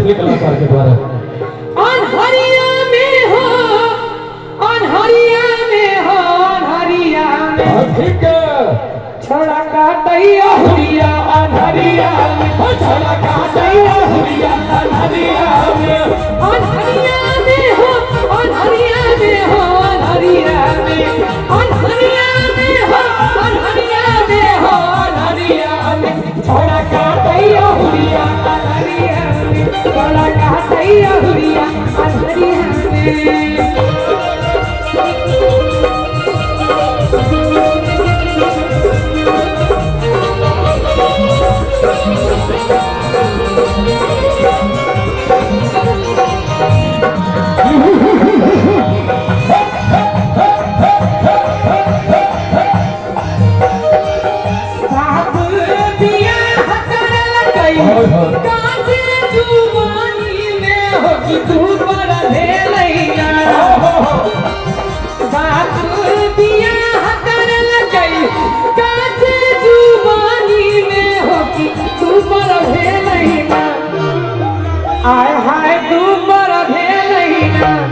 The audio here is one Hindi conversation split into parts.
असली कलाकार के द्वारा। अनहरिया में हो, अनहरिया में हो, अनहरिया में ठीक छोड़ा काटैया हुरिया अनहरिया में, छोड़ा काटैया हुरिया अनहरिया में, अनहरिया में हो, अनहरिया में हो, अनहरिया में, अनहरिया में हो, अनहरिया में हो, अनहरिया में छोड़ा काटैया हुरिया अनहरिया में, छोड़ा काटैया हुरिया अनहरिया में।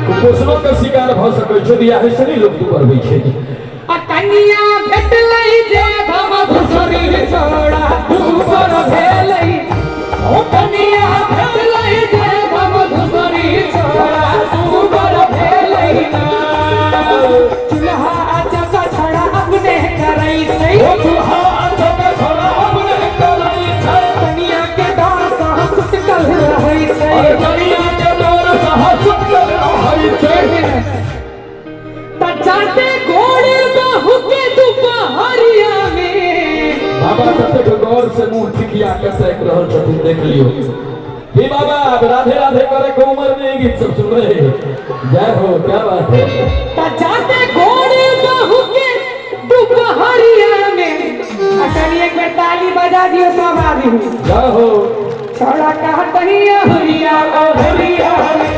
कुपोषणों का शिकार भ सकै छै बियाह से नहीं लोग दुबर होइ छै। आ कन्या भेटलै जे हम घुसरी छोड़ा दुबर भेलै, ओ कन्या भेटलै जे हम घुसरी छोड़ा दुबर भेलै ना। चूल्हा चका छड़ा अपने करै छै, ओ चूल्हा चका छड़ा अपने करै छै, कन्या के डार सा सुतकल रहै छै, कन्या के डार सा सुतकल रहै छै। जाते घोड़े बहू के दुपहरिया में बाबा कतेक गौर से मुंह ठिकिया के सेक रहल छथिन देख लियो। हे बाबा राधे राधे करे के उम्र में गीत सब सुन रहे। जय हो, क्या बात है। जाते घोड़े बहू के दुपहरिया में अकनी एक बार ताली बजा दियो सब आदमी। जय हो। छोड़ा कहतैया हुरिया अनहरिया में,